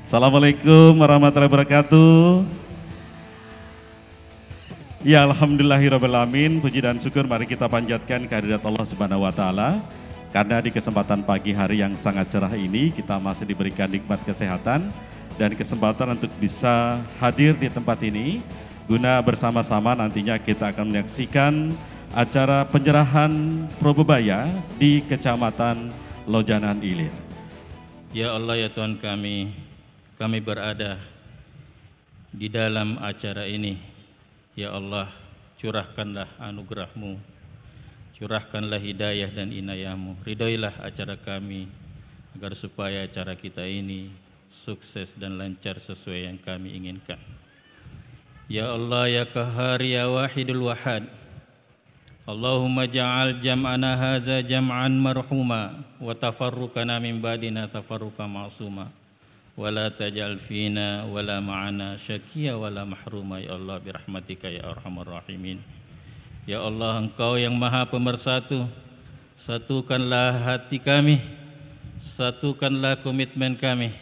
Assalamualaikum warahmatullahi wabarakatuh. Ya alhamdulillahirrabbilalamin, puji dan syukur mari kita panjatkan kehadirat Allah Subhanahu wa taala. Karena di kesempatan pagi hari yang sangat cerah ini kita masih diberikan nikmat kesehatan dan kesempatan untuk bisa hadir di tempat ini guna bersama-sama nantinya kita akan menyaksikan acara penyerahan Probebaya di Kecamatan Lojanan Ilir. Ya Allah ya Tuhan kami berada di dalam acara ini. Ya Allah, curahkanlah anugerah-Mu, curahkanlah hidayah dan inayah-Mu. Ridhoilah acara kami agar supaya acara kita ini sukses dan lancar sesuai yang kami inginkan. Ya Allah ya Qahhar ya Wahidul Wahad, Allahumma ja'al jam'ana haza jam'an marhuma wa tafarruqana min ba'dina tafarruqa ma'suma wa la taj'al fina wa la ma'ana syakiya wa la mahruma ya Allah birahmatika ya arhamar rahimin. Ya Allah, Engkau yang Maha Pemersatu, satukanlah hati kami, satukanlah komitmen kami.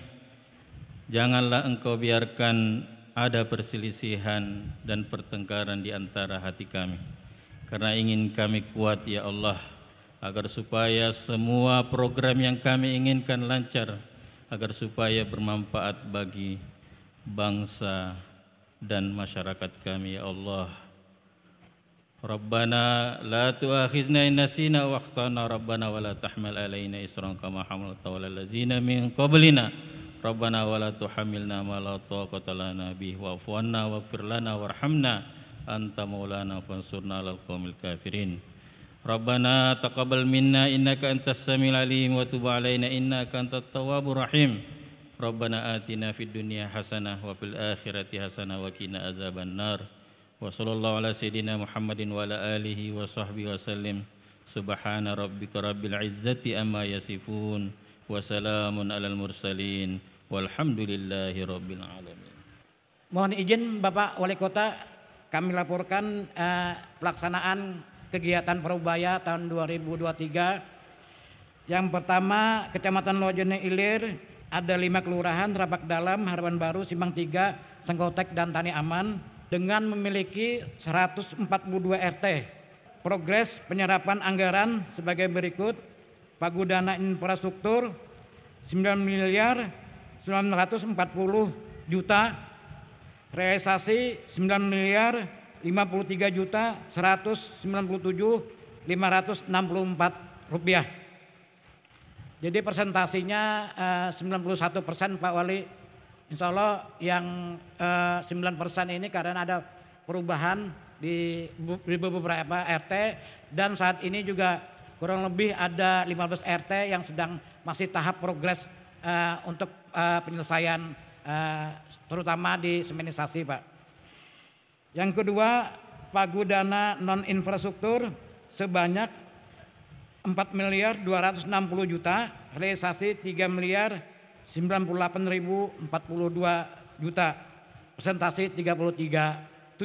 Janganlah Engkau biarkan ada perselisihan dan pertengkaran di antara hati kami. Karena ingin kami kuat ya Allah, agar supaya semua program yang kami inginkan lancar, agar supaya bermanfaat bagi bangsa dan masyarakat kami ya Allah. Rabbana la tu'akhizna in nasina wa akhtana Rabbana wa la tahmil alaina isran kama hamalta 'alal ladzina min qablina Rabbana wa la tuhammilna ma la taqata lana bihi wa'fu 'anna waghfir lana warhamna anta maulana fansurna 'alal qaumil kafirin. Rabbana taqabbal minna innaka antas samiul alim wa tub 'alaina innaka antat tawwabur rahim. Rabbana atina fid dunya hasanah wa fil akhirati hasanah wa qina azaban nar. Wa sallallahu ala sayyidina Muhammadin wa ala alihi wa sahbihi wa sallim. Subhana rabbika rabbil izzati amma yasifun wa salamun alal mursalin walhamdulillahi rabbil alamin. Mohon izin Bapak Wali Kota, kami laporkan pelaksanaan kegiatan Probebaya tahun 2023. Yang pertama, Kecamatan Lojanan Ilir ada 5 kelurahan: Rapak Dalam, Harapan Baru, Simpang 3, Sengkotek dan Tani Aman dengan memiliki 142 RT. Progres penyerapan anggaran sebagai berikut: Pagudana infrastruktur 9 miliar 940 juta, realisasi 9 miliar 53 juta 197.564 rupiah. Jadi persentasinya 91% Pak Wali. Insya Allah yang 9% ini karena ada perubahan di beberapa RT, dan saat ini juga kurang lebih ada 15 RT yang sedang masih tahap progres untuk penyelesaian terutama di semenisasi Pak. Yang kedua, Pagudana non infrastruktur sebanyak 4 miliar 260 juta, realisasi 3 miliar 98.042 juta, presentasi 73%.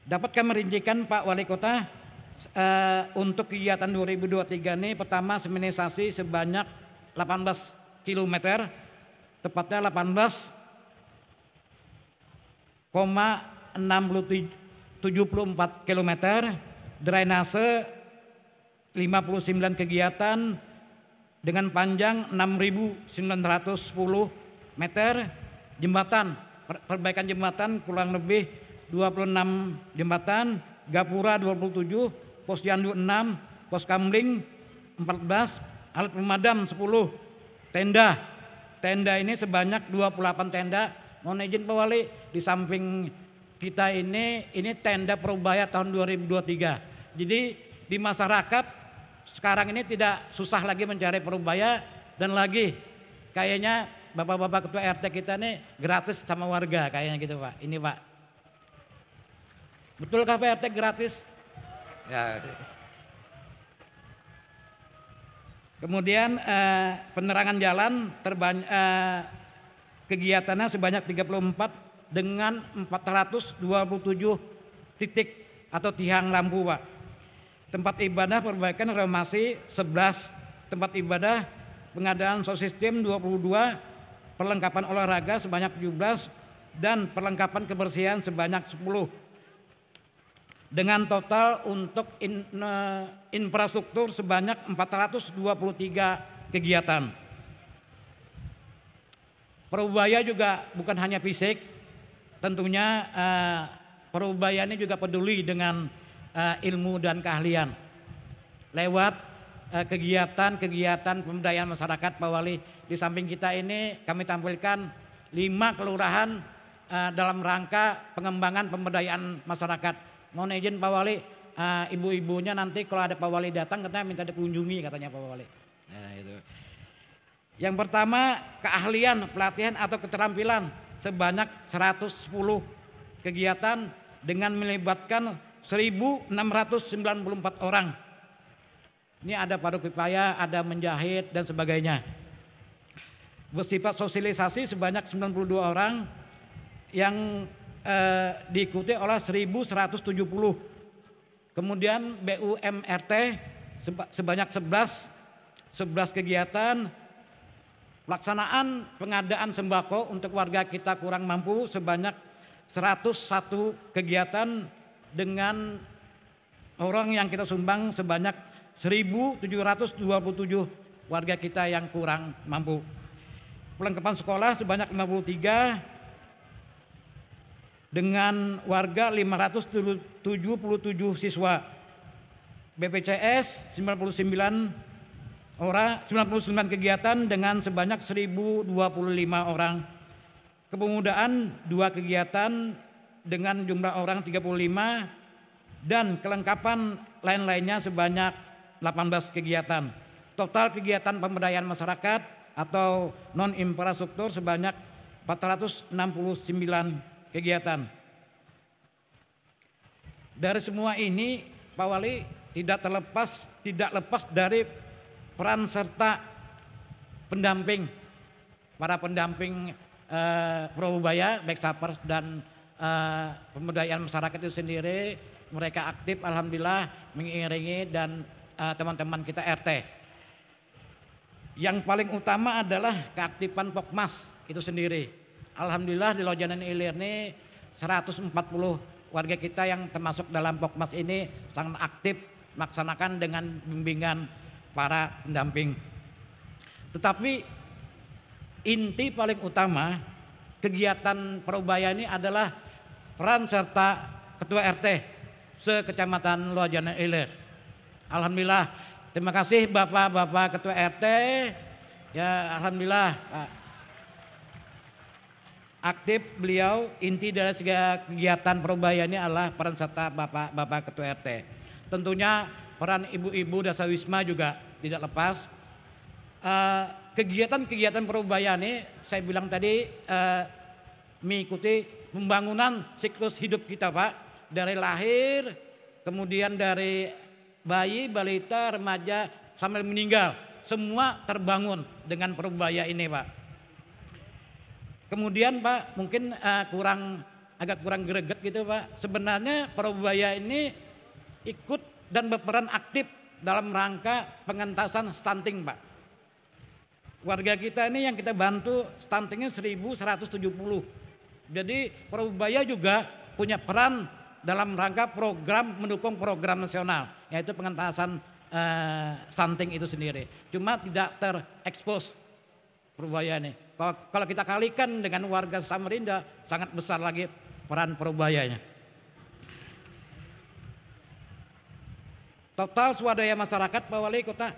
Dapat kami rincikan Pak Wali Kota, untuk kegiatan 2023 ini pertama seminisasi sebanyak 18 km, tepatnya 18,674 km, drainase 59 kegiatan dengan panjang 6.910 meter, jembatan, perbaikan jembatan kurang lebih 26 jembatan, gapura 27, pos yandu 6, pos kamling 14, alat pemadam 10, tenda ini sebanyak 28 tenda. Mohon izin Pak Wali, di samping kita ini tenda Probebaya tahun 2023. Jadi di masyarakat sekarang ini tidak susah lagi mencari Probebaya, dan lagi kayaknya bapak-bapak ketua RT kita ini gratis sama warga kayaknya gitu Pak. Ini Pak, betulkah Pak RT gratis? Ya. Kemudian penerangan jalan kegiatannya sebanyak 34 dengan 427 titik atau tiang lampu Pak. Tempat ibadah perbaikan reformasi 11 tempat ibadah pengadaan sound system 22, perlengkapan olahraga sebanyak 17, dan perlengkapan kebersihan sebanyak 10. Dengan total untuk infrastruktur sebanyak 423 kegiatan. Perubaya juga bukan hanya fisik, tentunya Perubaya ini juga peduli dengan ilmu dan keahlian. Lewat kegiatan-kegiatan pemberdayaan masyarakat, Pak Wali, di samping kita ini kami tampilkan 5 kelurahan dalam rangka pengembangan pemberdayaan masyarakat. Mohon izin Pak Wali, ibu-ibunya nanti kalau ada Pak Wali datang katanya minta dikunjungi katanya Pak Wali. Nah, itu. Yang pertama, keahlian, pelatihan atau keterampilan sebanyak 110 kegiatan dengan melibatkan 1.694 orang. Ini ada paruh kifayah, ada menjahit dan sebagainya. Bersifat sosialisasi sebanyak 92 orang yang diikuti oleh 1.170. Kemudian BUMRT sebanyak 11 kegiatan. Pelaksanaan pengadaan sembako untuk warga kita kurang mampu sebanyak 101 kegiatan dengan orang yang kita sumbang sebanyak 1.727 warga kita yang kurang mampu. Perlengkapan sekolah sebanyak 53 dengan warga 577 siswa. BPCS 99 kegiatan dengan sebanyak 1.025 orang. Kepemudaan 2 kegiatan dengan jumlah orang 35 dan kelengkapan lain-lainnya sebanyak 18 kegiatan. Total kegiatan pemberdayaan masyarakat atau non infrastruktur sebanyak 469 kegiatan. Dari semua ini Pak Wali tidak lepas dari peran serta pendamping, para pendamping Perubaya baik Sapers dan pemberdayaan masyarakat itu sendiri. Mereka aktif alhamdulillah mengiringi dan teman-teman kita RT. Yang paling utama adalah keaktifan Pokmas itu sendiri. Alhamdulillah di Lojanan Ilir ini 140 warga kita yang termasuk dalam Pokmas ini sangat aktif melaksanakan dengan bimbingan para pendamping. Tetapi inti paling utama kegiatan Perubaya ini adalah peran serta Ketua RT se-Kecamatan Lojanan Ilir. Alhamdulillah, terima kasih Bapak-bapak Ketua RT. Ya alhamdulillah Pak. Aktif beliau, inti dari segala kegiatan Perubaya ini adalah peran serta Bapak Ketua RT. Tentunya peran ibu-ibu Dasawisma juga tidak lepas. Kegiatan-kegiatan Perubaya ini saya bilang tadi mengikuti pembangunan siklus hidup kita Pak. Dari lahir, kemudian dari bayi, balita, remaja sampai meninggal. Semua terbangun dengan Perubaya ini Pak. Kemudian Pak mungkin agak kurang greget gitu Pak. Sebenarnya Perubaya ini ikut dan berperan aktif dalam rangka pengentasan stunting Pak. Warga kita ini yang kita bantu stuntingnya 1.170. Jadi Perubaya juga punya peran dalam rangka program mendukung program nasional yaitu pengentasan stunting itu sendiri. Cuma tidak terekspos Perubaya ini. Kalau kita kalikan dengan warga Samarinda sangat besar lagi peran Perubayanya. Total swadaya masyarakat Pak Wali Kota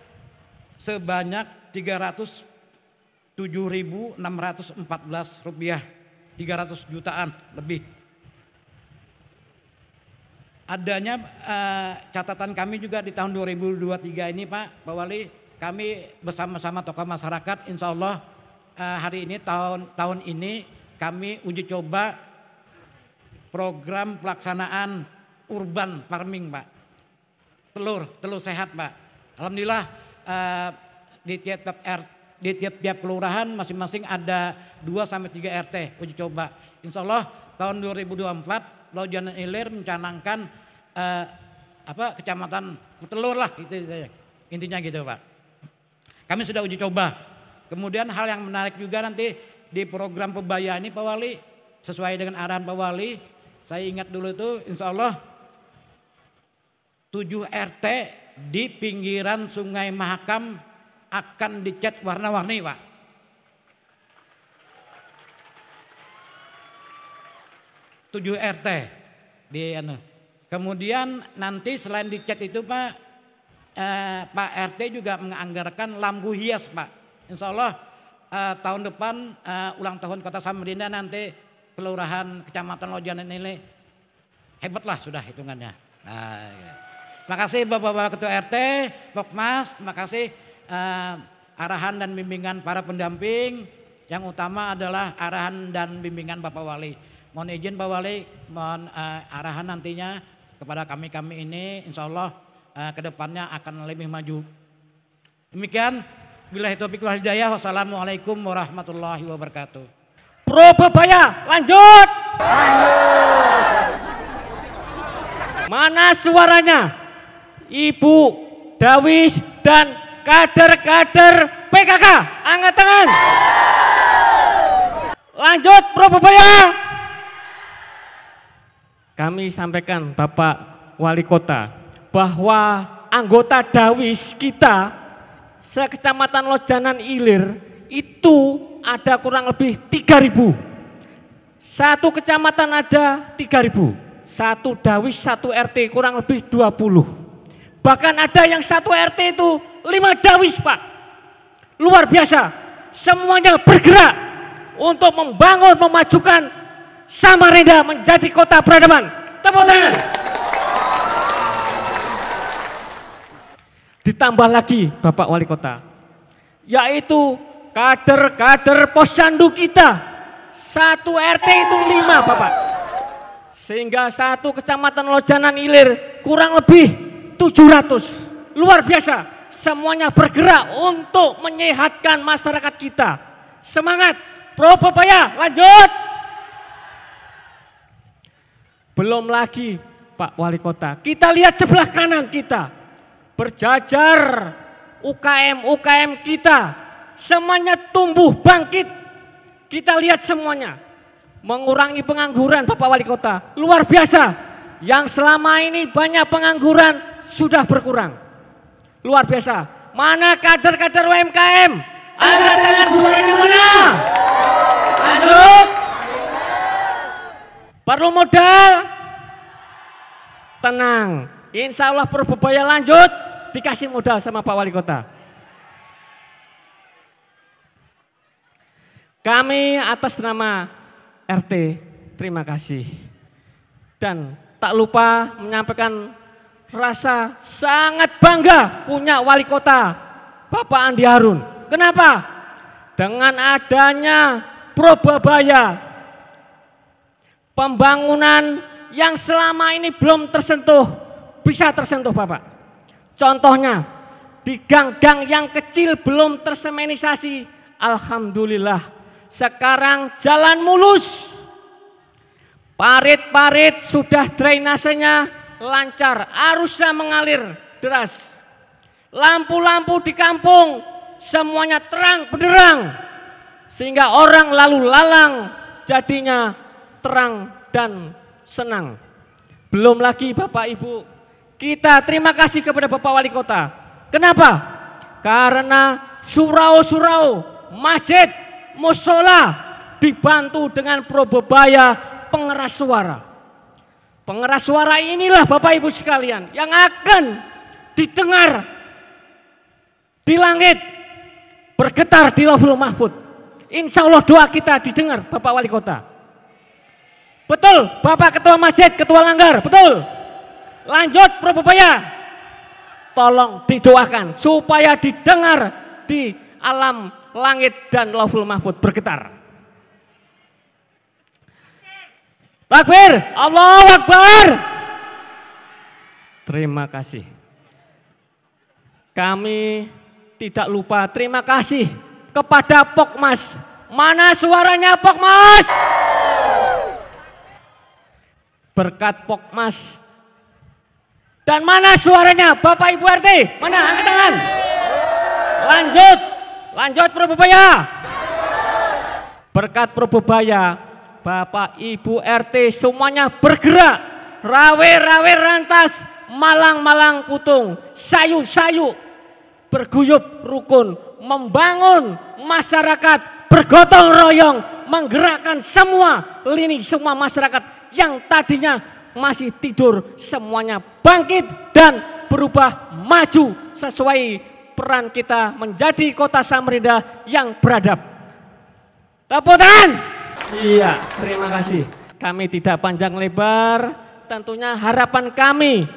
sebanyak 307.614 rupiah, 300 jutaan lebih. Adanya catatan kami juga di tahun 2023 ini Pak Wali, kami bersama-sama tokoh masyarakat insya Allah hari ini tahun ini kami uji coba program pelaksanaan urban farming Pak. Telur sehat Pak. Alhamdulillah di tiap kelurahan masing-masing ada 2-3 RT uji coba. Insya Allah tahun 2024 Lojanan Ilir mencanangkan kecamatan telur lah gitu, intinya gitu Pak. Kami sudah uji coba. Kemudian hal yang menarik juga nanti di program Pebaya ini Pak Wali, sesuai dengan arahan Pak Wali, saya ingat dulu itu insya Allah 7 RT di pinggiran Sungai Mahakam akan dicat warna-warni Pak. 7 RT di Kemudian nanti selain dicat itu Pak, Pak RT juga menganggarkan lampu hias Pak. Insya Allah tahun depan ulang tahun Kota Samarinda nanti Kelurahan Kecamatan Lojanan ini hebatlah sudah hitungannya. Terima kasih Bapak-Bapak Ketua RT, Pokmas, terima kasih arahan dan bimbingan para pendamping. Yang utama adalah arahan dan bimbingan Bapak Wali. Mohon izin Pak Wali, mohon arahan nantinya kepada kami ini insya Allah kedepannya akan lebih maju. Demikian, billahi taufiq wal hidayah. Wassalamualaikum warahmatullahi wabarakatuh. Pro Bebaya, lanjut. Mana suaranya? Ibu Dawis dan kader-kader PKK, angkat tangan. Lanjut Pro Bebaya. Kami sampaikan Bapak Wali Kota bahwa anggota Dawis kita sekecamatan Lojanan Ilir itu ada kurang lebih 3.000. Satu kecamatan ada 3.000. Satu Dawis, satu RT kurang lebih 20. Bahkan ada yang satu RT itu 5 Dawis Pak. Luar biasa. Semuanya bergerak untuk membangun, memajukan Samarinda menjadi kota peradaban. Tepuk tangan. Ditambah lagi Bapak Wali Kota, yaitu kader-kader posyandu kita. Satu RT itu 5 Bapak. Sehingga satu kecamatan Lojanan Ilir kurang lebih 700. Luar biasa. Semuanya bergerak untuk menyehatkan masyarakat kita. Semangat Pro Bebaya, lanjut. Belum lagi Pak Wali Kota, kita lihat sebelah kanan kita, berjajar UKM kita, semuanya tumbuh bangkit. Kita lihat semuanya, mengurangi pengangguran Bapak Wali Kota, luar biasa. Yang selama ini banyak pengangguran sudah berkurang, luar biasa. Mana kader-kader UMKM? Angkat tangan suaranya mana? Lanjut. Perlu modal? Tenang, insya Allah Pro Bebaya lanjut, dikasih modal sama Pak Wali Kota. Kami atas nama RT terima kasih. Dan tak lupa menyampaikan rasa sangat bangga punya Wali Kota Bapak Andi Harun. Kenapa? Dengan adanya Pro Bebaya, pembangunan yang selama ini belum tersentuh bisa tersentuh Bapak. Contohnya di gang-gang yang kecil belum tersemenisasi, alhamdulillah sekarang jalan mulus. Parit-parit sudah drainasenya lancar, arusnya mengalir deras. Lampu-lampu di kampung semuanya terang benderang, sehingga orang lalu lalang jadinya terang dan senang. Belum lagi Bapak Ibu, kita terima kasih kepada Bapak Wali Kota. Kenapa? Karena surau-surau, masjid, musola dibantu dengan Pro Bebaya pengeras suara. Pengeras suara inilah Bapak Ibu sekalian yang akan didengar di langit, bergetar di Lauhul Mahfud. Insya Allah doa kita didengar Bapak Wali Kota. Betul Bapak Ketua Masjid, Ketua Langgar, betul. Lanjut Pro Bebaya, tolong didoakan supaya didengar di alam langit dan Lauhul Mahfud bergetar. Takbir, Allahu Akbar. Terima kasih. Kami tidak lupa terima kasih kepada Pokmas. Mana suaranya Pokmas? Berkat Pokmas. Dan mana suaranya Bapak Ibu RT? Mana? Angkat tangan. Lanjut Probebaya. Berkat Probebaya, Bapak Ibu RT semuanya bergerak, rawe-rawe rantas, malang-malang putung, sayu-sayu, berguyup rukun, membangun masyarakat, bergotong royong, menggerakkan semua lini, semua masyarakat yang tadinya masih tidur, semuanya bangkit dan berubah maju sesuai peran kita menjadi kota Samarinda yang beradab. Tepuk tangan. Iya, terima kasih. Kami tidak panjang lebar, tentunya harapan kami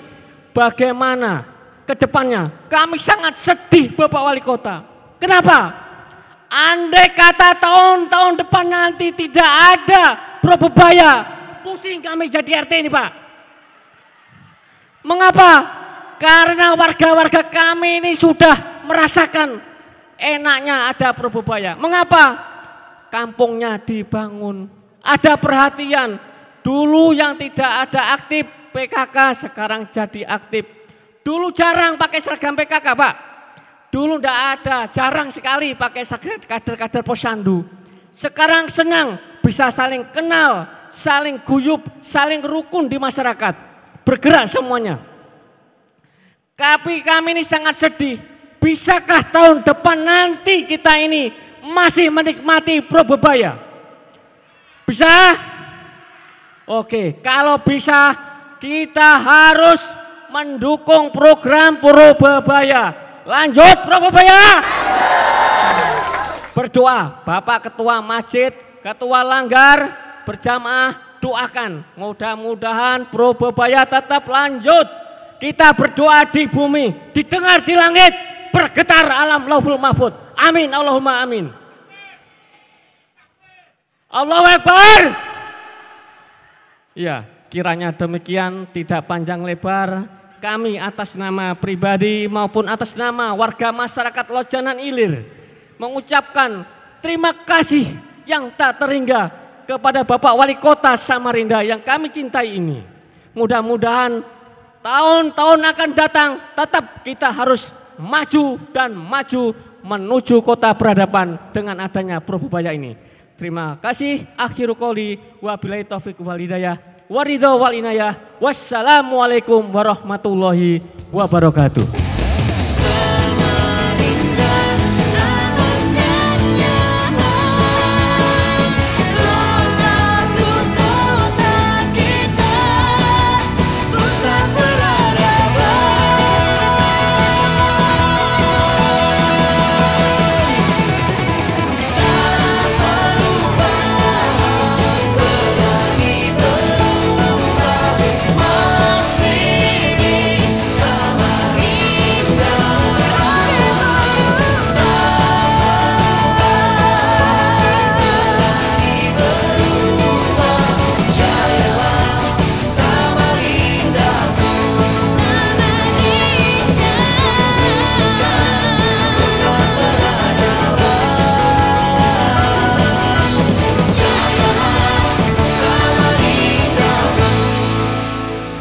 bagaimana ke depannya. Kami sangat sedih Bapak Wali Kota. Kenapa? Andai kata tahun-tahun depan nanti tidak ada Probebaya, pusing kami jadi RT ini Pak. Mengapa? Karena warga-warga kami ini sudah merasakan enaknya ada Probebaya. Mengapa? Kampungnya dibangun, ada perhatian. Dulu yang tidak ada aktif PKK sekarang jadi aktif. Dulu jarang pakai seragam PKK Pak. Dulu tidak ada, jarang sekali pakai seragam kader-kader Posyandu. Sekarang senang, bisa saling kenal, saling guyup, saling rukun di masyarakat. Bergerak semuanya. Tapi kami ini sangat sedih. Bisakah tahun depan nanti kita ini masih menikmati Probebaya? Bisa? Oke, kalau bisa kita harus mendukung program Probebaya. Lanjut Probebaya. Berdoa, Bapak Ketua Masjid, Ketua Langgar, berjamaah doakan. Mudah-mudahan Probebaya tetap lanjut. Kita berdoa di bumi, didengar di langit, bergetar alam Lauhul Mahfuz. Amin, Allahumma amin. Allahu Akbar. Ya, kiranya demikian, tidak panjang lebar. Kami atas nama pribadi maupun atas nama warga masyarakat Lojanan Ilir mengucapkan terima kasih yang tak terhingga kepada Bapak Wali Kota Samarinda yang kami cintai ini. Mudah-mudahan tahun-tahun akan datang tetap kita harus maju dan maju menuju kota peradaban dengan adanya Probebaya ini. Terima kasih. Akhiru qouli wabillahi taufiq wal hidayah waridho wal inayah. Wassalamualaikum warahmatullahi wabarakatuh.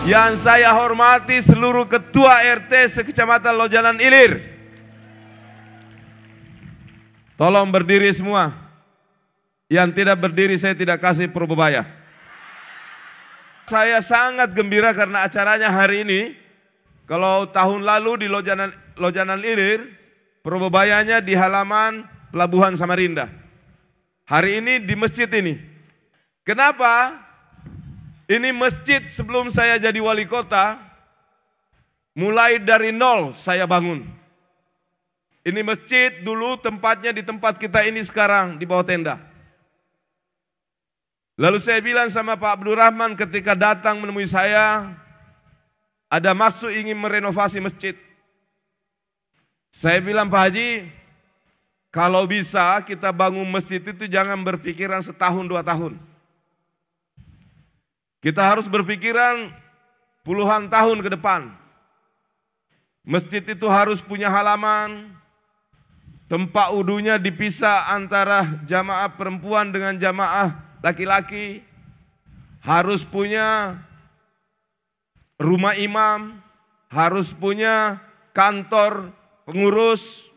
Yang saya hormati seluruh ketua RT sekecamatan Lojanan Ilir. Tolong berdiri semua. Yang tidak berdiri saya tidak kasih Probebaya. Saya sangat gembira karena acaranya hari ini. Kalau tahun lalu di Lojanan Ilir, Probebayanya di halaman Pelabuhan Samarinda. Hari ini di masjid ini. Kenapa? Ini masjid sebelum saya jadi wali kota, mulai dari nol saya bangun. Ini masjid dulu tempatnya di tempat kita ini sekarang di bawah tenda. Lalu saya bilang sama Pak Abdul Rahman ketika datang menemui saya, ada maksud ingin merenovasi masjid. Saya bilang, Pak Haji, kalau bisa kita bangun masjid itu jangan berpikiran setahun 2 tahun. Kita harus berpikiran puluhan tahun ke depan. Masjid itu harus punya halaman, tempat wudunya dipisah antara jamaah perempuan dengan jamaah laki-laki. Harus punya rumah imam, harus punya kantor pengurus,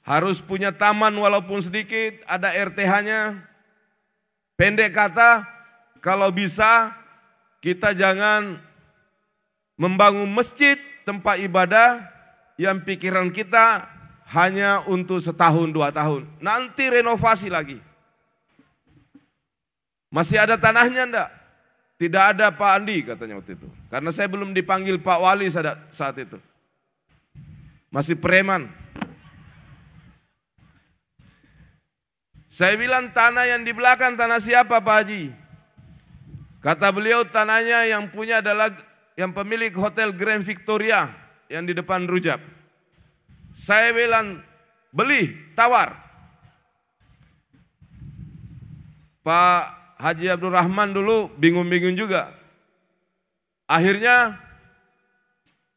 harus punya taman walaupun sedikit, ada RTH-nya. Pendek kata, kalau bisa kita jangan membangun masjid, tempat ibadah yang pikiran kita hanya untuk setahun 2 tahun. Nanti renovasi lagi. Masih ada tanahnya enggak? Tidak ada Pak Andi katanya waktu itu. Karena saya belum dipanggil Pak Wali saat itu. Masih preman. Saya bilang tanah yang di belakang tanah siapa Pak Haji? Kata beliau tanahnya yang punya adalah yang pemilik Hotel Grand Victoria yang di depan Rujab. Saya bilang beli, tawar. Pak Haji Abdul Rahman dulu bingung-bingung juga. Akhirnya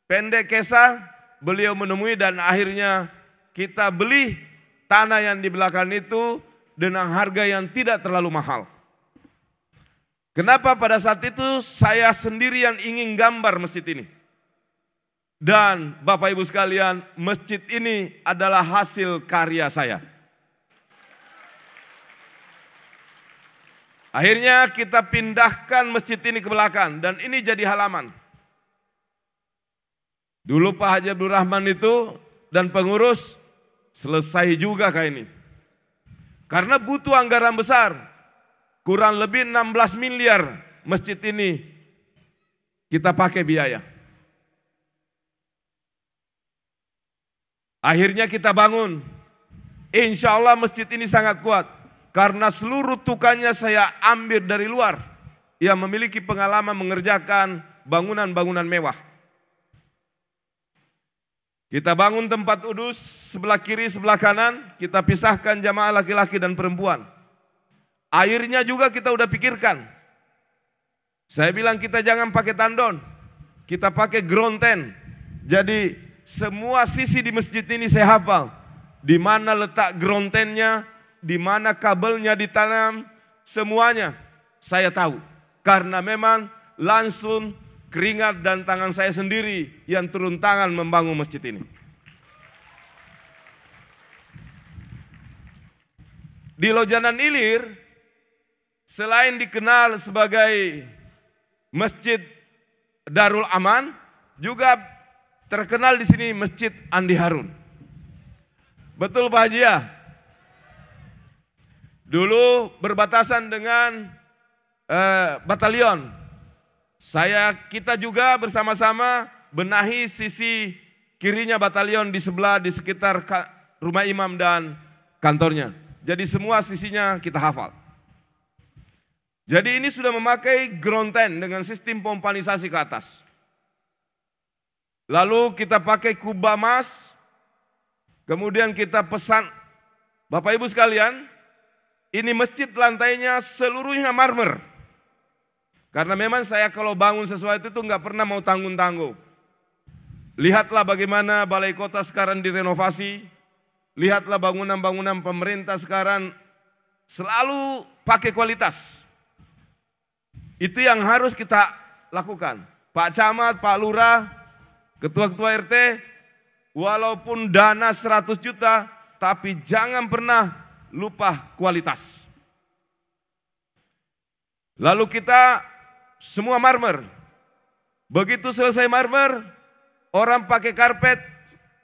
pendek kisah beliau menemui dan akhirnya kita beli tanah yang di belakang itu dengan harga yang tidak terlalu mahal. Kenapa pada saat itu saya sendiri yang ingin gambar masjid ini. Dan Bapak Ibu sekalian, masjid ini adalah hasil karya saya. Akhirnya kita pindahkan masjid ini ke belakang dan ini jadi halaman. Dulu Pak Haji Abdul Rahman itu dan pengurus selesai juga kayak ini. Karena butuh anggaran besar, kurang lebih 16 miliar masjid ini kita pakai biaya. Akhirnya kita bangun. Insya Allah masjid ini sangat kuat. Karena seluruh tukannya saya ambil dari luar. Yang memiliki pengalaman mengerjakan bangunan-bangunan mewah. Kita bangun tempat udus sebelah kiri, sebelah kanan. Kita pisahkan jamaah laki-laki dan perempuan. Airnya juga kita udah pikirkan. Saya bilang kita jangan pakai tandon. Kita pakai ground tent. Jadi semua sisi di masjid ini saya hafal. Di mana letak ground tentnya, di mana kabelnya ditanam, semuanya saya tahu. Karena memang langsung keringat dan tangan saya sendiri yang turun tangan membangun masjid ini. Di Lojanan Ilir, selain dikenal sebagai Masjid Darul Aman, juga terkenal di sini Masjid Andi Harun. Betul Pak Haji ya? Dulu berbatasan dengan batalion. Kita juga bersama-sama benahi sisi kirinya batalion di sebelah di sekitar rumah imam dan kantornya. Jadi semua sisinya kita hafal. Jadi ini sudah memakai ground tent dengan sistem pompanisasi ke atas. Lalu kita pakai kubah emas. Kemudian kita pesan, Bapak Ibu sekalian, ini masjid lantainya seluruhnya marmer. Karena memang saya kalau bangun sesuatu itu nggak pernah mau tanggung-tanggung. Lihatlah bagaimana balai kota sekarang direnovasi. Lihatlah bangunan-bangunan pemerintah sekarang selalu pakai kualitas. Itu yang harus kita lakukan. Pak Camat, Pak Lurah, Ketua-ketua RT, walaupun dana 100 juta, tapi jangan pernah lupa kualitas. Lalu kita semua marmer. Begitu selesai marmer, orang pakai karpet,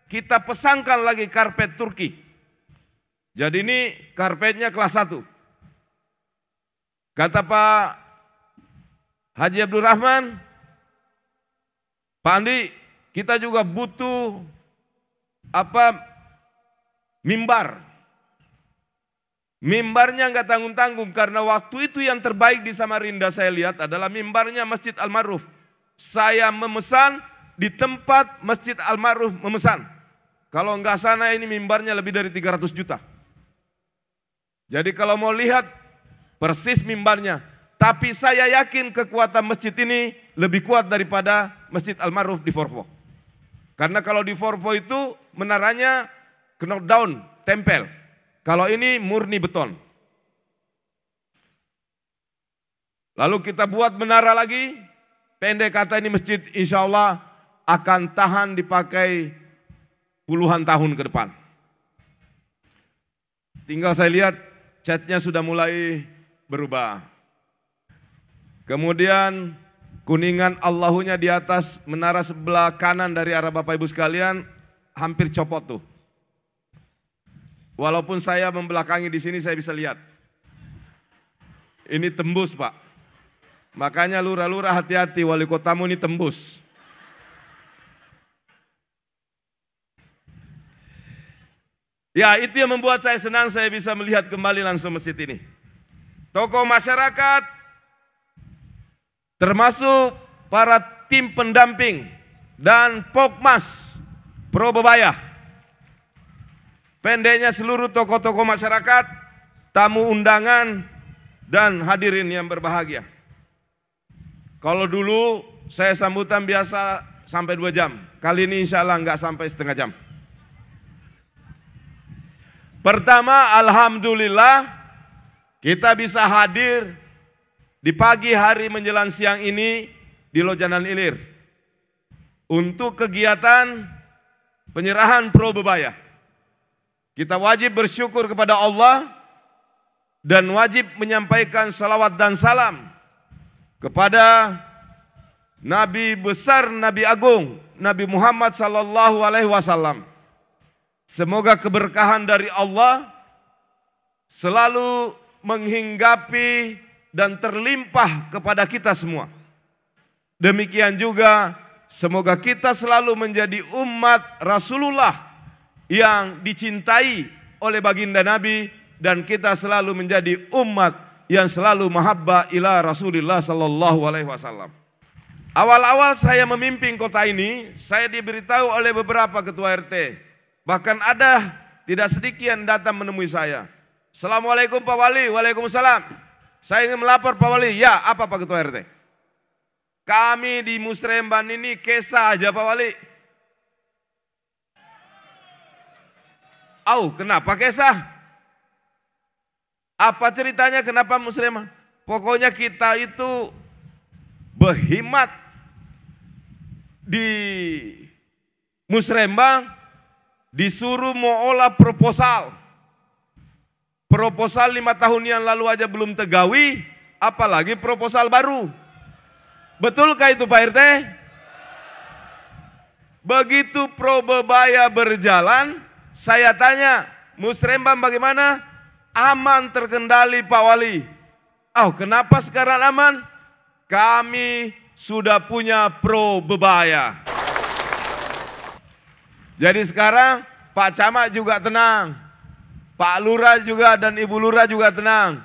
kita pesankan lagi karpet Turki. Jadi ini karpetnya kelas 1. Kata Pak Haji Abdul Rahman, Pak Andi, kita juga butuh mimbar. Mimbarnya nggak tanggung-tanggung karena waktu itu yang terbaik di Samarinda saya lihat adalah mimbarnya Masjid Al-Ma'ruf. Saya memesan di tempat Masjid Al-Ma'ruf memesan. Kalau nggak sana ini mimbarnya lebih dari 300 juta. Jadi kalau mau lihat persis mimbarnya. Tapi saya yakin kekuatan masjid ini lebih kuat daripada Masjid Al-Ma'ruf di Forpo. Karena kalau di Forpo itu menaranya knockdown, tempel. Kalau ini murni beton. Lalu kita buat menara lagi. Pendek kata ini masjid insya Allah akan tahan dipakai puluhan tahun ke depan. Tinggal saya lihat catnya sudah mulai berubah. Kemudian kuningan Allahunya di atas menara sebelah kanan dari arah Bapak Ibu sekalian hampir copot tuh. Walaupun saya membelakangi di sini saya bisa lihat. Ini tembus, Pak. Makanya lurah-lurah hati-hati, wali kotamu ini tembus. Ya, itu yang membuat saya senang, saya bisa melihat kembali langsung masjid ini. Tokoh masyarakat, termasuk para tim pendamping dan Pokmas Probebaya. Pendeknya seluruh tokoh-tokoh masyarakat, tamu undangan, dan hadirin yang berbahagia. Kalau dulu saya sambutan biasa sampai 2 jam. Kali ini insya Allah nggak sampai setengah jam. Pertama, alhamdulillah kita bisa hadir di pagi hari menjelang siang ini di Lojanan Ilir untuk kegiatan penyerahan Probebaya. Kita wajib bersyukur kepada Allah dan wajib menyampaikan salawat dan salam kepada Nabi besar, Nabi agung, Nabi Muhammad sallallahu alaihi wasallam. Semoga keberkahan dari Allah selalu menghinggapi dan terlimpah kepada kita semua. Demikian juga semoga kita selalu menjadi umat Rasulullah yang dicintai oleh baginda Nabi dan kita selalu menjadi umat yang selalu mahabbah ila Rasulullah sallallahu alaihi wasallam. Awal-awal saya memimpin kota ini, saya diberitahu oleh beberapa ketua RT. Bahkan ada tidak sedikit yang datang menemui saya. Assalamualaikum Pak Wali, waalaikumsalam. Saya ingin melapor Pak Wali. Ya, apa Pak Ketua RT? Kami di Musremban ini Kesa aja Pak Wali. Kenapa Kesa? Apa ceritanya kenapa Musremban? Pokoknya kita itu berhimat di Musrembang. Disuruh mau olah proposal. Proposal 5 tahun yang lalu aja belum tegawi, apalagi proposal baru. Betulkah itu Pak RT? Begitu Probebaya berjalan, saya tanya, Musrembang bagaimana? Aman terkendali Pak Wali. Kenapa sekarang aman? Kami sudah punya Probebaya. Jadi sekarang Pak Camat juga tenang, Pak Lurah juga dan Ibu Lurah juga tenang.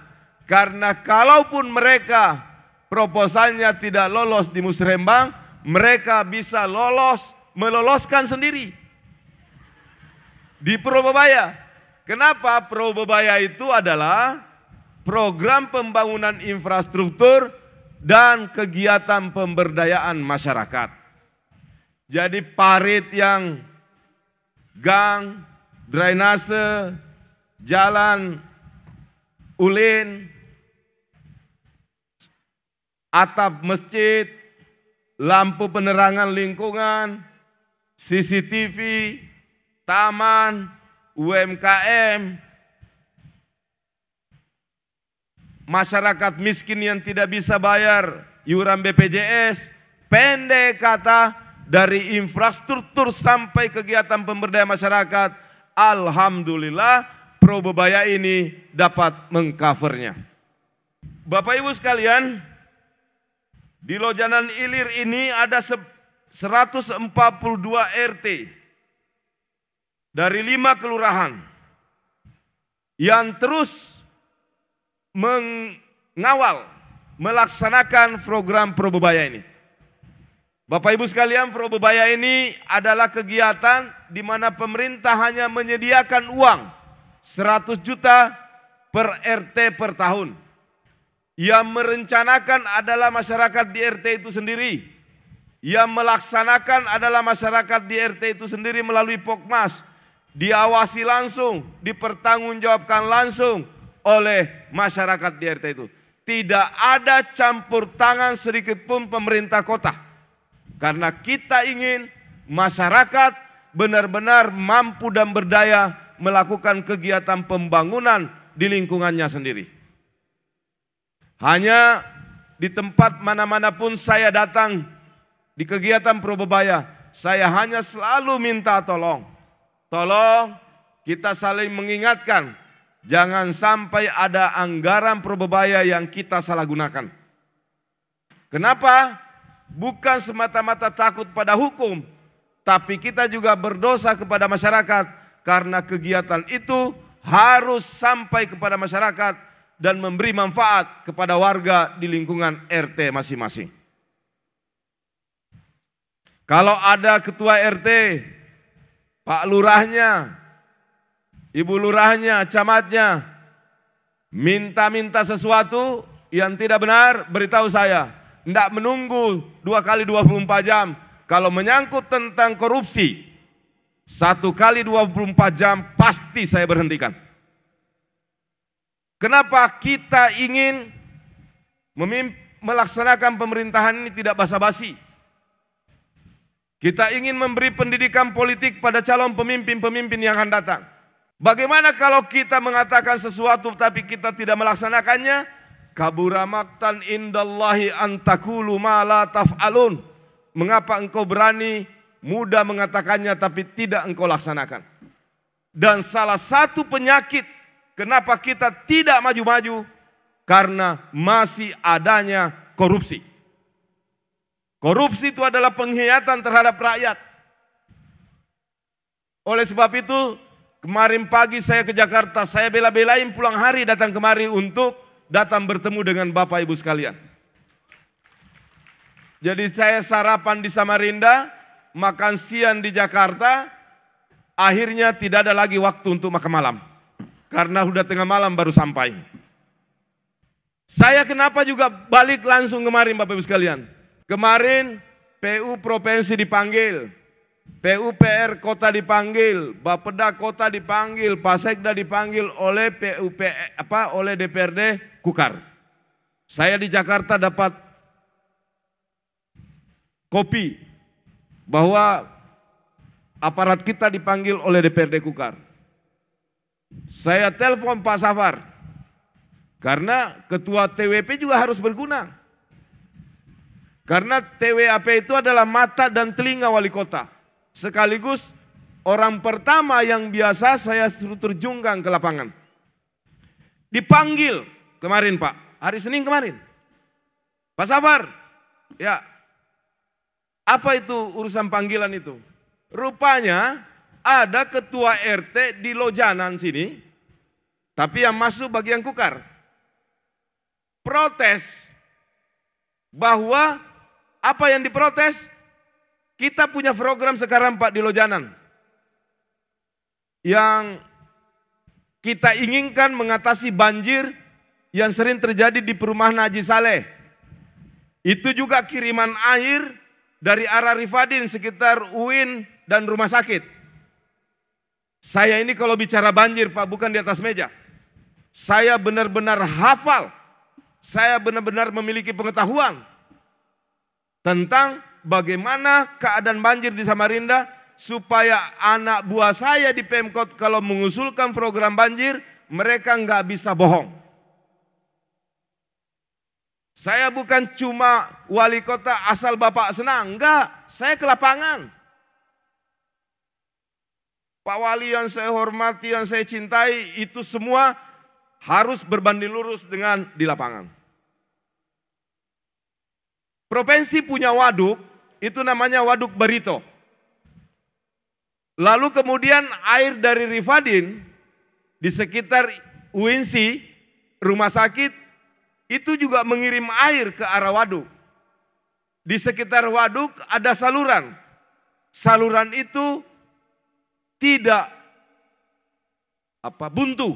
Karena kalaupun mereka proposalnya tidak lolos di Musrembang, mereka bisa meloloskan sendiri di Probebaya. Kenapa? Probebaya itu adalah program pembangunan infrastruktur dan kegiatan pemberdayaan masyarakat. Jadi parit yang gang, drainase, jalan, ulin, atap masjid, lampu penerangan lingkungan, CCTV, taman, UMKM, masyarakat miskin yang tidak bisa bayar iuran BPJS, pendek kata, dari infrastruktur sampai kegiatan pemberdayaan masyarakat, alhamdulillah Probebaya ini dapat mengcovernya. Bapak Ibu sekalian, di Lojanan Ilir ini ada 142 RT dari 5 kelurahan yang terus mengawal, melaksanakan program Probebaya ini. Bapak Ibu sekalian, Probebaya ini adalah kegiatan di mana pemerintah hanya menyediakan uang 100 juta per RT per tahun. Yang merencanakan adalah masyarakat di RT itu sendiri. Yang melaksanakan adalah masyarakat di RT itu sendiri melalui Pokmas. Diawasi langsung, dipertanggungjawabkan langsung oleh masyarakat di RT itu. Tidak ada campur tangan sedikit pun pemerintah kota. Karena kita ingin masyarakat benar-benar mampu dan berdaya melakukan kegiatan pembangunan di lingkungannya sendiri. Hanya di tempat mana-mana pun saya datang di kegiatan Probebaya, saya hanya selalu minta tolong. Tolong kita saling mengingatkan, jangan sampai ada anggaran Probebaya yang kita salah gunakan. Kenapa? Bukan semata-mata takut pada hukum, tapi kita juga berdosa kepada masyarakat karena kegiatan itu harus sampai kepada masyarakat dan memberi manfaat kepada warga di lingkungan RT masing-masing. Kalau ada ketua RT, Pak Lurahnya, Ibu Lurahnya, camatnya, minta-minta sesuatu yang tidak benar, beritahu saya. Tidak menunggu 2 kali 24 jam. Kalau menyangkut tentang korupsi, 1 kali 24 jam pasti saya berhentikan. Kenapa kita ingin melaksanakan pemerintahan ini tidak basa-basi? Kita ingin memberi pendidikan politik pada calon pemimpin-pemimpin yang akan datang. Bagaimana kalau kita mengatakan sesuatu tapi kita tidak melaksanakannya? Kabura maqtan indallahi an taqulu ma la taf'alun. Mengapa engkau berani mudah mengatakannya tapi tidak engkau laksanakan? Dan salah satu penyakit kenapa kita tidak maju-maju karena masih adanya korupsi. Korupsi itu adalah pengkhianatan terhadap rakyat. Oleh sebab itu, kemarin pagi saya ke Jakarta, saya bela-belain pulang hari datang kemari untuk datang bertemu dengan Bapak Ibu sekalian. Jadi saya sarapan di Samarinda, makan siang di Jakarta, akhirnya tidak ada lagi waktu untuk makan malam. Karena udah tengah malam baru sampai. Saya kenapa juga balik langsung kemarin Bapak Ibu sekalian. Kemarin PU Provinsi dipanggil, PUPR Kota dipanggil, Bapeda Kota dipanggil, Pasekda dipanggil oleh oleh DPRD Kukar. Saya di Jakarta dapat kopi bahwa aparat kita dipanggil oleh DPRD Kukar. Saya telepon Pak Safar, karena ketua TWP juga harus berguna. Karena TWAP itu adalah mata dan telinga wali kota. Sekaligus orang pertama yang biasa saya suruh terjungkang ke lapangan. Dipanggil kemarin Pak, hari Senin kemarin. Pak Safar, ya apa itu urusan panggilan itu? Rupanya ada ketua RT di Lojanan sini, tapi yang masuk bagian Kukar. Protes bahwa apa yang diprotes? Kita punya program sekarang Pak di Lojanan. Yang kita inginkan mengatasi banjir yang sering terjadi di perumahan Haji Saleh. Itu juga kiriman air dari arah Rifadin sekitar UIN dan rumah sakit. Saya ini kalau bicara banjir Pak bukan di atas meja. Saya benar-benar hafal. Saya benar-benar memiliki pengetahuan tentang bagaimana keadaan banjir di Samarinda supaya anak buah saya di Pemkot kalau mengusulkan program banjir mereka nggak bisa bohong. Saya bukan cuma wali kota asal Bapak senang, enggak, saya ke lapangan. Pak Wali yang saya hormati, yang saya cintai itu semua harus berbanding lurus dengan di lapangan. Provinsi punya waduk, itu namanya Waduk Barito. Lalu kemudian air dari Rifadin di sekitar UINSI, rumah sakit, itu juga mengirim air ke arah waduk. Di sekitar waduk ada saluran. Saluran itu tidak buntu.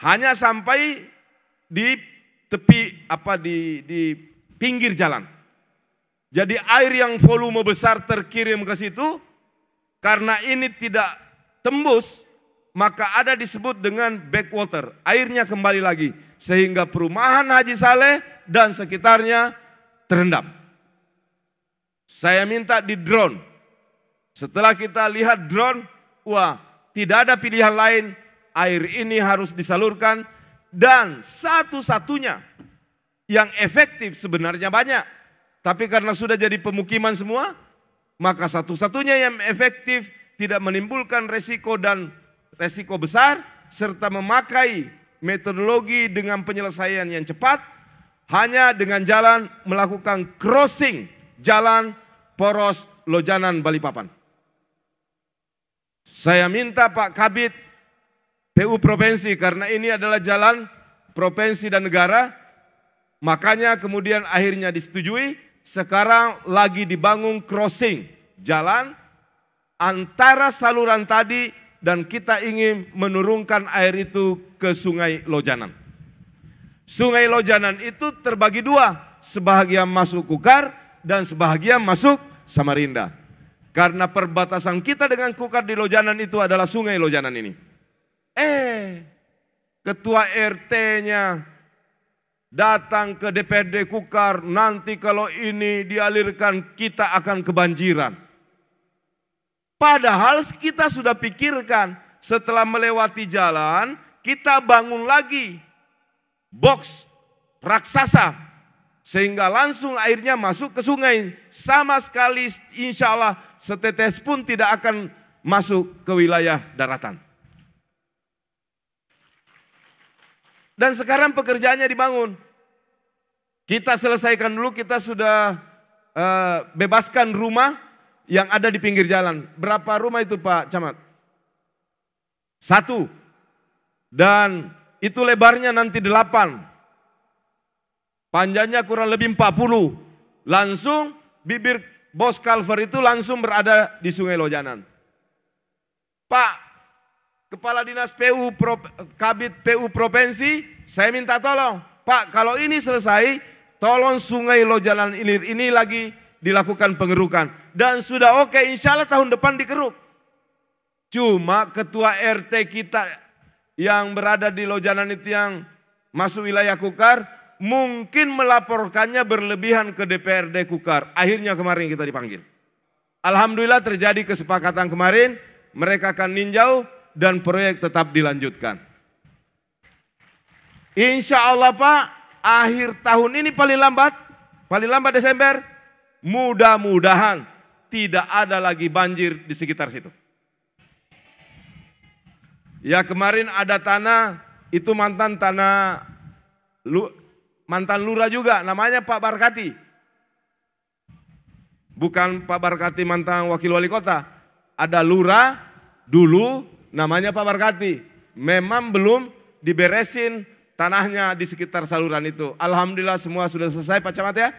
Hanya sampai di tepi di pinggir jalan. Jadi air yang volume besar terkirim ke situ, karena ini tidak tembus, maka ada disebut dengan backwater. Airnya kembali lagi, sehingga perumahan Haji Saleh dan sekitarnya terendam. Saya minta di drone. Setelah kita lihat drone, wah tidak ada pilihan lain, air ini harus disalurkan, dan satu-satunya yang efektif sebenarnya banyak. Tapi karena sudah jadi pemukiman semua, maka satu-satunya yang efektif tidak menimbulkan resiko dan resiko besar, serta memakai metodologi dengan penyelesaian yang cepat, hanya dengan jalan melakukan crossing jalan poros Lojanan Balikpapan. Saya minta Pak Kabid PU Provinsi, karena ini adalah jalan provinsi dan negara, makanya kemudian akhirnya disetujui, sekarang lagi dibangun crossing jalan antara saluran tadi dan kita ingin menurunkan air itu ke Sungai Lojanan. Sungai Lojanan itu terbagi dua, sebahagian masuk Kukar dan sebahagian masuk Samarinda. Karena perbatasan kita dengan Kukar di Lojanan itu adalah Sungai Lojanan ini. Ketua RT-nya datang ke DPRD Kukar, nanti kalau ini dialirkan kita akan kebanjiran. Padahal kita sudah pikirkan, setelah melewati jalan, kita bangun lagi box raksasa, sehingga langsung airnya masuk ke sungai. Sama sekali insya Allah setetes pun tidak akan masuk ke wilayah daratan. Dan sekarang pekerjaannya dibangun. Kita selesaikan dulu, kita sudah bebaskan rumah yang ada di pinggir jalan. Berapa rumah itu Pak Camat? 1. Dan itu lebarnya nanti 8. Panjangnya kurang lebih 40. Langsung bibir bos culvert itu langsung berada di Sungai Lojanan. Pak Kepala Dinas Kabid PU Provinsi, saya minta tolong. Pak, kalau ini selesai, tolong Sungai Lojanan Ilir ini lagi dilakukan pengerukan. Dan sudah oke, insya Allah tahun depan dikeruk. Cuma ketua RT kita yang berada di Lojanan itu yang masuk wilayah Kukar, mungkin melaporkannya berlebihan ke DPRD Kukar. Akhirnya kemarin kita dipanggil. Alhamdulillah terjadi kesepakatan kemarin, mereka akan ninjau dan proyek tetap dilanjutkan. Insya Allah Pak, akhir tahun ini paling lambat Desember, mudah-mudahan tidak ada lagi banjir di sekitar situ. Ya kemarin ada tanah, itu mantan lurah juga, namanya Pak Barkati. Bukan Pak Barkati mantan wakil wali kota, ada lurah dulu namanya Pak Barkati. Memang belum diberesin tanahnya di sekitar saluran itu. Alhamdulillah semua sudah selesai Pak Camat ya.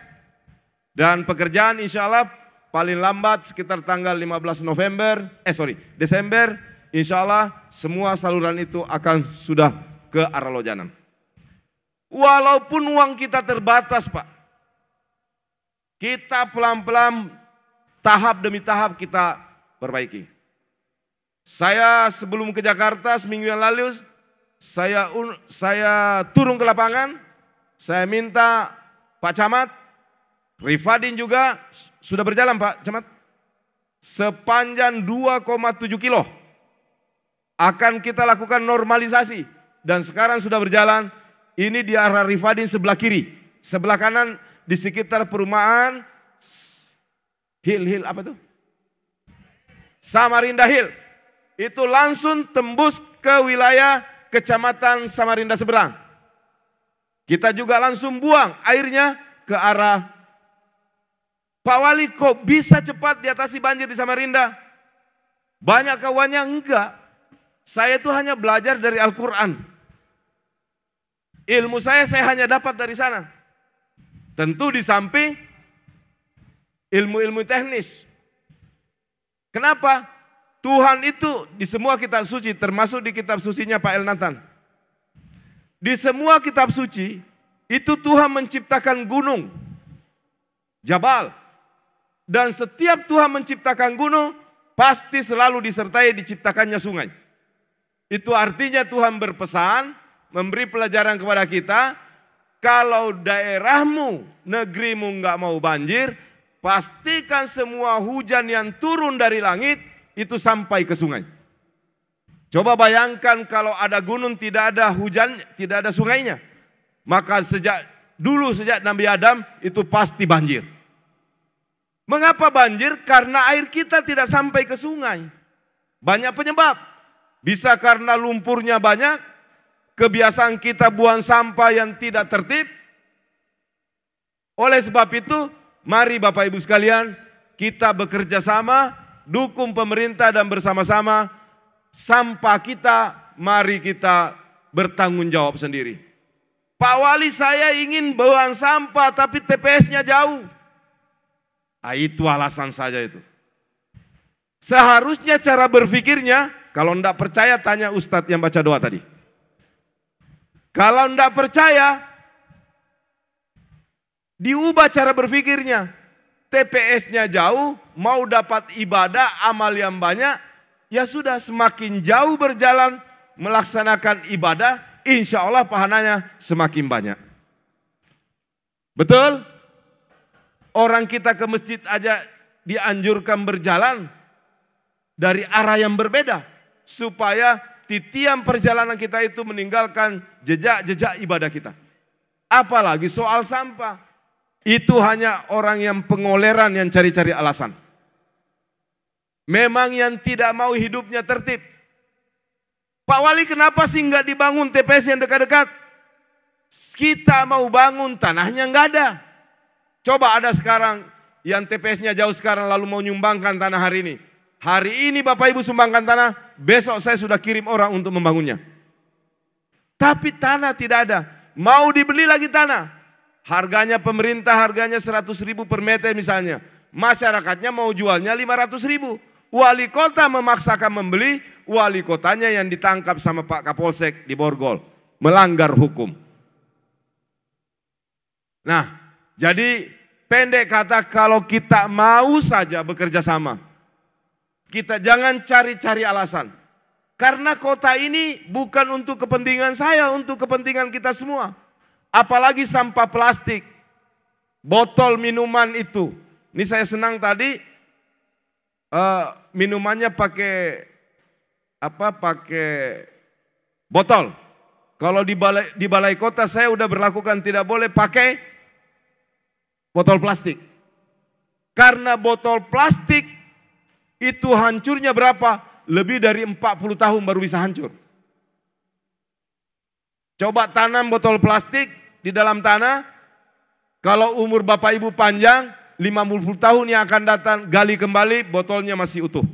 Dan pekerjaan insya Allah paling lambat sekitar tanggal 15 Desember, insya Allah semua saluran itu akan sudah ke arah Lojanan. Walaupun uang kita terbatas Pak, kita pelan-pelan tahap demi tahap kita perbaiki. Saya sebelum ke Jakarta seminggu yang lalu, saya turun ke lapangan, saya minta Pak Camat, Rifadin juga sudah berjalan Pak Camat, sepanjang 2,7 kilo akan kita lakukan normalisasi. Dan sekarang sudah berjalan, ini di arah Rifadin sebelah kiri, sebelah kanan di sekitar perumahan Hill apa tuh? Samarinda Hill. Itu langsung tembus ke wilayah Kecamatan Samarinda seberang. Kita juga langsung buang airnya ke arah Pak Wali, kok bisa cepat diatasi banjir di Samarinda? Banyak kawannya enggak. Saya itu hanya belajar dari Al-Quran. Ilmu saya hanya dapat dari sana. Tentu di samping ilmu-ilmu teknis. Kenapa? Tuhan itu di semua kitab suci, termasuk di kitab sucinya Pak Elnatan. Di semua kitab suci, itu Tuhan menciptakan gunung, jabal. Dan setiap Tuhan menciptakan gunung, pasti selalu disertai diciptakannya sungai. Itu artinya Tuhan berpesan, memberi pelajaran kepada kita, kalau daerahmu, negerimu enggak mau banjir, pastikan semua hujan yang turun dari langit, itu sampai ke sungai. Coba bayangkan kalau ada gunung tidak ada hujan, tidak ada sungainya. Maka sejak Nabi Adam itu pasti banjir. Mengapa banjir? Karena air kita tidak sampai ke sungai. Banyak penyebab. Bisa karena lumpurnya banyak, kebiasaan kita buang sampah yang tidak tertib. Oleh sebab itu, mari Bapak Ibu sekalian, kita bekerja sama, dukung pemerintah dan bersama-sama, sampah kita, mari kita bertanggung jawab sendiri. Pak Wali, saya ingin buang sampah tapi TPS-nya jauh. Nah, itu alasan saja itu. Seharusnya cara berpikirnya, kalau tidak percaya tanya Ustadz yang baca doa tadi. Kalau tidak percaya, diubah cara berpikirnya. TPS-nya jauh, mau dapat ibadah, amal yang banyak, ya sudah semakin jauh berjalan melaksanakan ibadah, insya Allah pahalanya semakin banyak. Betul? Orang kita ke masjid aja dianjurkan berjalan dari arah yang berbeda. Supaya di tiap perjalanan kita itu meninggalkan jejak-jejak ibadah kita. Apalagi soal sampah. Itu hanya orang yang pengoleran yang cari-cari alasan. Memang yang tidak mau hidupnya tertib. Pak Wali, kenapa sih nggak dibangun TPS yang dekat-dekat? Kita mau bangun, tanahnya nggak ada. Coba ada sekarang yang TPS-nya jauh sekarang lalu mau nyumbangkan tanah hari ini. Hari ini Bapak Ibu sumbangkan tanah, besok saya sudah kirim orang untuk membangunnya. Tapi tanah tidak ada, mau dibeli lagi tanah. Harganya pemerintah, harganya 100.000 per meter misalnya. Masyarakatnya mau jualnya 500.000. Wali kota memaksakan membeli, wali kotanya yang ditangkap sama Pak Kapolsek di Borgol. Melanggar hukum. Nah, jadi pendek kata, kalau kita mau saja bekerja sama, kita jangan cari-cari alasan. Karena kota ini bukan untuk kepentingan saya, untuk kepentingan kita semua. Apalagi sampah plastik, botol minuman itu. Ini saya senang tadi minumannya pakai botol. Kalau di balai kota saya udah berlakukan tidak boleh pakai botol plastik. Karena botol plastik itu hancurnya berapa? Lebih dari 40 tahun baru bisa hancur. Coba tanam botol plastik di dalam tanah. Kalau umur Bapak Ibu panjang, 50 tahun yang akan datang, gali kembali, botolnya masih utuh.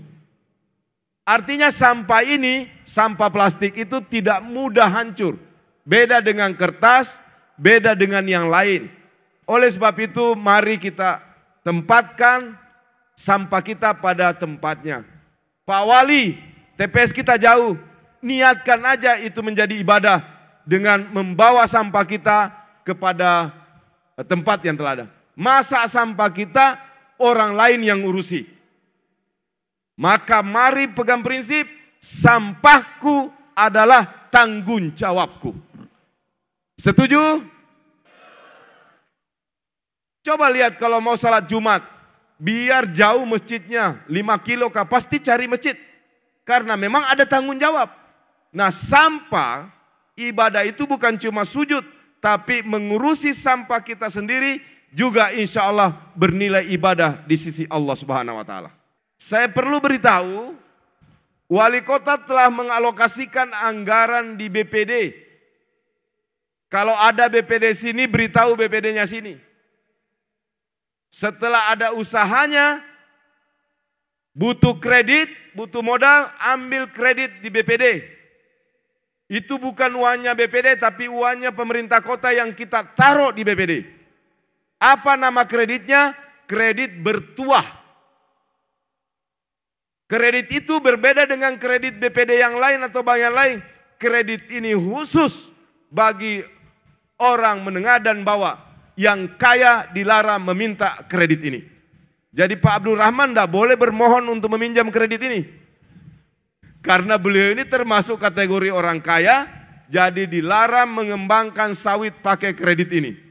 Artinya sampah ini, sampah plastik itu tidak mudah hancur. Beda dengan kertas, beda dengan yang lain. Oleh sebab itu mari kita tempatkan sampah kita pada tempatnya. Pak Wali, TPS kita jauh, niatkan aja itu menjadi ibadah dengan membawa sampah kita kepada tempat yang telah ada. Masa sampah kita orang lain yang urusi. Maka mari pegang prinsip, sampahku adalah tanggung jawabku. Setuju? Coba lihat kalau mau salat Jumat, biar jauh masjidnya, 5 kilo kah, pasti cari masjid. Karena memang ada tanggung jawab. Nah, sampah, ibadah itu bukan cuma sujud, tapi mengurusi sampah kita sendiri juga insya Allah bernilai ibadah di sisi Allah Subhanahu wa Ta'ala. Saya perlu beritahu, wali kota telah mengalokasikan anggaran di BPD. Kalau ada BPD sini, beritahu BPD-nya sini. Setelah ada usahanya, butuh kredit, butuh modal, ambil kredit di BPD. Itu bukan uangnya BPD, tapi uangnya pemerintah kota yang kita taruh di BPD. Apa nama kreditnya? Kredit bertuah. Kredit itu berbeda dengan kredit BPD yang lain atau bank yang lain. Kredit ini khusus bagi orang menengah dan bawah. Yang kaya dilarang meminta kredit ini. Jadi Pak Abdul Rahman tidak boleh bermohon untuk meminjam kredit ini. Karena beliau ini termasuk kategori orang kaya, jadi dilarang mengembangkan sawit pakai kredit ini.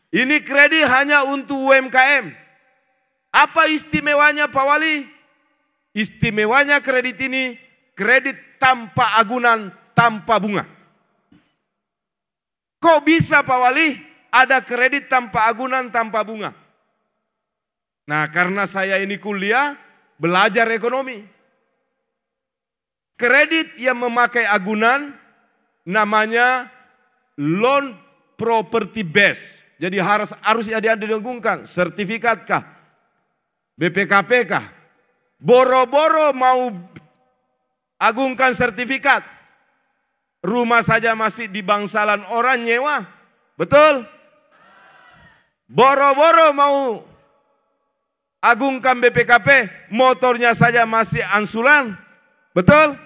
Ini kredit hanya untuk UMKM. Apa istimewanya Pak Wali? Istimewanya kredit ini kredit tanpa agunan, tanpa bunga. Kok bisa Pak Wali ada kredit tanpa agunan, tanpa bunga? Nah, karena saya ini kuliah, belajar ekonomi. Kredit yang memakai agunan namanya loan property base. Jadi harus ada digabungkan, sertifikat kah? BPKP kah? Boro-boro mau agungkan sertifikat. Rumah saja masih di bangsalan orang nyewa. Betul? Boro-boro mau agungkan BPKP, motornya saja masih ansuran. Betul?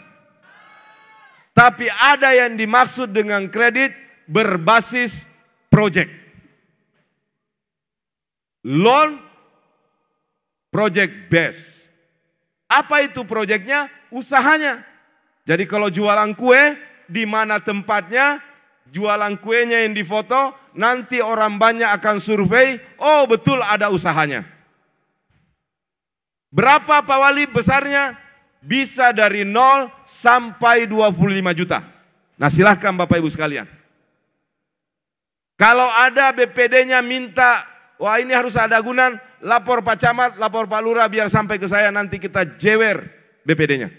Tapi ada yang dimaksud dengan kredit berbasis project. Loan project base. Apa itu projectnya? Usahanya. Jadi kalau jualan kue, di mana tempatnya, jualan kuenya yang difoto, nanti orang banyak akan survei, oh betul ada usahanya. Berapa Pak Wali besarnya? Bisa dari 0 sampai 25 juta. Nah silahkan Bapak Ibu sekalian. Kalau ada BPD-nya minta, wah ini harus ada agunan, lapor Pak Camat, lapor Pak Lurah biar sampai ke saya, nanti kita jewer BPD-nya.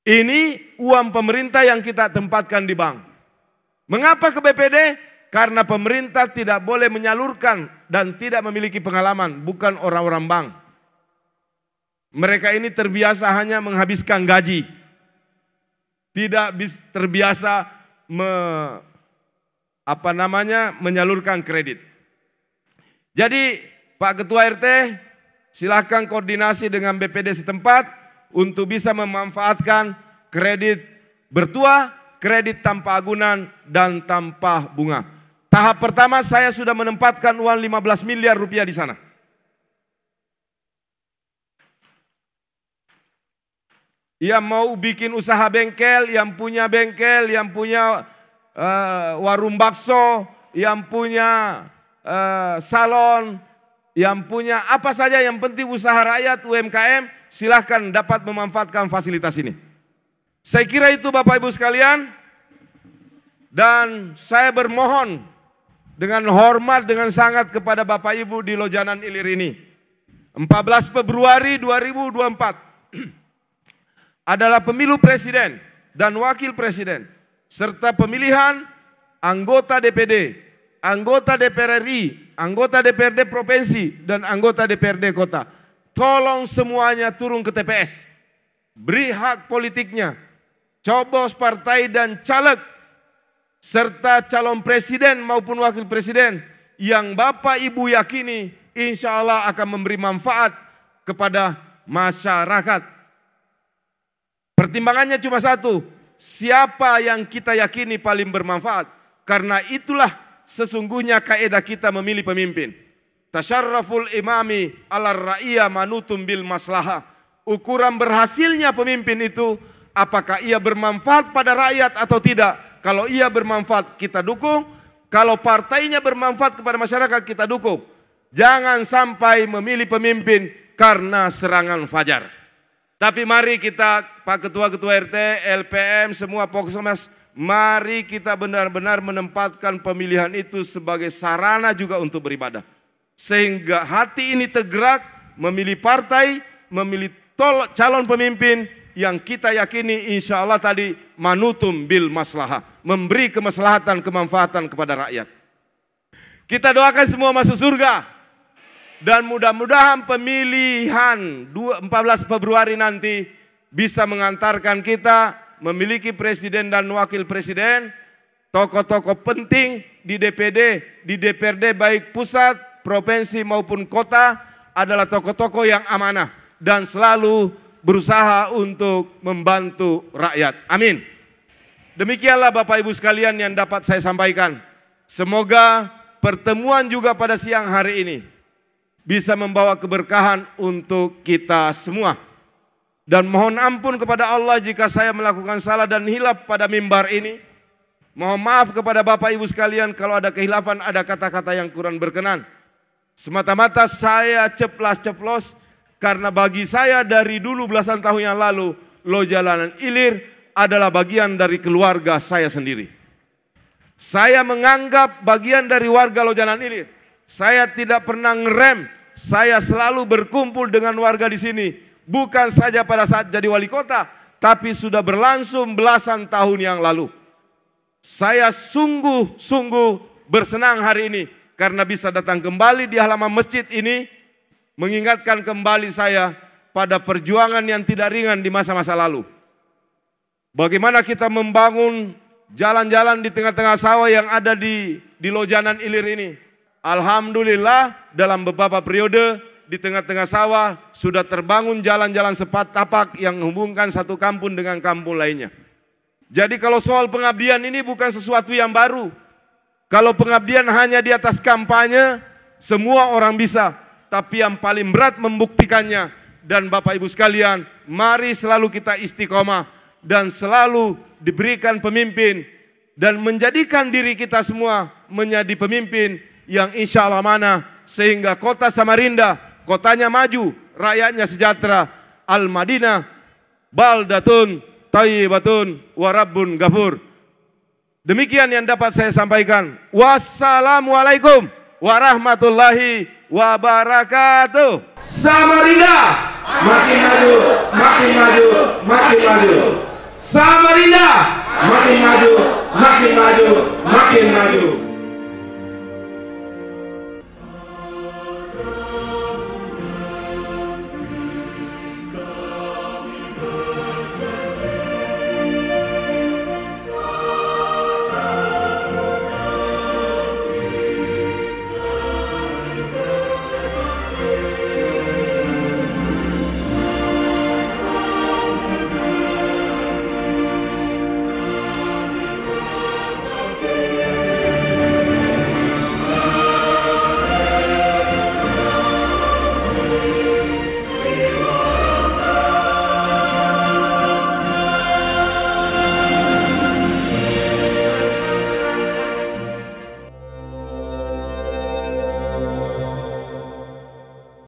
Ini uang pemerintah yang kita tempatkan di bank. Mengapa ke BPD? Karena pemerintah tidak boleh menyalurkan dan tidak memiliki pengalaman, bukan orang-orang bank. Mereka ini terbiasa hanya menghabiskan gaji. Tidak terbiasa menyalurkan kredit. Jadi Pak Ketua RT silakan koordinasi dengan BPD setempat untuk bisa memanfaatkan kredit bertuah, kredit tanpa agunan dan tanpa bunga. Tahap pertama saya sudah menempatkan uang 15 miliar rupiah di sana. Yang mau bikin usaha bengkel, yang punya bengkel, yang punya warung bakso, yang punya salon, yang punya apa saja yang penting usaha rakyat UMKM, silahkan dapat memanfaatkan fasilitas ini. Saya kira itu Bapak Ibu sekalian, dan saya bermohon dengan hormat dengan sangat kepada Bapak Ibu di Lojanan Ilir ini. 14 Februari 2024 adalah pemilu presiden dan wakil presiden, serta pemilihan anggota DPD, anggota DPR RI, anggota DPRD provinsi, dan anggota DPRD kota. Tolong semuanya turun ke TPS, beri hak politiknya, coblos partai dan caleg, serta calon presiden maupun wakil presiden yang Bapak Ibu yakini insya Allah akan memberi manfaat kepada masyarakat. Pertimbangannya cuma satu, siapa yang kita yakini paling bermanfaat. Karena itulah sesungguhnya kaidah kita memilih pemimpin. Tasyarraful imami ala ra'iyah manutum bil maslahah. Ukuran berhasilnya pemimpin itu apakah ia bermanfaat pada rakyat atau tidak. Kalau ia bermanfaat kita dukung, kalau partainya bermanfaat kepada masyarakat kita dukung. Jangan sampai memilih pemimpin karena serangan fajar. Tapi mari kita Pak Ketua-Ketua RT, LPM, semua Pokesmas, mari kita benar-benar menempatkan pemilihan itu sebagai sarana juga untuk beribadah. Sehingga hati ini tergerak memilih partai, memilih calon pemimpin yang kita yakini insya Allah tadi manutum bil maslahah. Memberi kemaslahatan, kemanfaatan kepada rakyat. Kita doakan semua masuk surga. Dan mudah-mudahan pemilihan 14 Februari nanti bisa mengantarkan kita memiliki presiden dan wakil presiden, tokoh-tokoh penting di DPD, di DPRD baik pusat, provinsi maupun kota adalah tokoh-tokoh yang amanah dan selalu berusaha untuk membantu rakyat. Amin. Demikianlah Bapak Ibu sekalian yang dapat saya sampaikan. Semoga pertemuan juga pada siang hari ini bisa membawa keberkahan untuk kita semua. Dan mohon ampun kepada Allah jika saya melakukan salah dan hilaf pada mimbar ini. Mohon maaf kepada Bapak Ibu sekalian kalau ada kehilafan, ada kata-kata yang kurang berkenan. Semata-mata saya ceplas-ceplos Karena bagi saya dari dulu belasan tahun yang lalu, Lojalanan Ilir adalah bagian dari keluarga saya sendiri. Saya menganggap bagian dari warga Lojalanan Ilir. Saya tidak pernah ngerem, saya selalu berkumpul dengan warga di sini. Bukan saja pada saat jadi wali kota, tapi sudah berlangsung belasan tahun yang lalu. Saya sungguh-sungguh bersenang hari ini karena bisa datang kembali di halaman masjid ini, mengingatkan kembali saya pada perjuangan yang tidak ringan di masa-masa lalu. Bagaimana kita membangun jalan-jalan di tengah-tengah sawah yang ada di Lojanan Ilir ini. Alhamdulillah dalam beberapa periode di tengah-tengah sawah sudah terbangun jalan-jalan tapak yang menghubungkan satu kampung dengan kampung lainnya. Jadi kalau soal pengabdian ini bukan sesuatu yang baru. Kalau pengabdian hanya di atas kampanye, semua orang bisa. Tapi yang paling berat membuktikannya. Dan Bapak Ibu sekalian, mari selalu kita istiqomah dan selalu diberikan pemimpin dan menjadikan diri kita semua menjadi pemimpin yang insya Allah amanah, sehingga kota Samarinda, kotanya maju, rakyatnya sejahtera. Al-Madinah, baldatun, thayyibatun, warabbun ghafur. Demikian yang dapat saya sampaikan. Wassalamualaikum warahmatullahi wabarakatuh. Samarinda makin maju, makin maju, makin maju. Samarinda makin maju, makin maju, makin maju.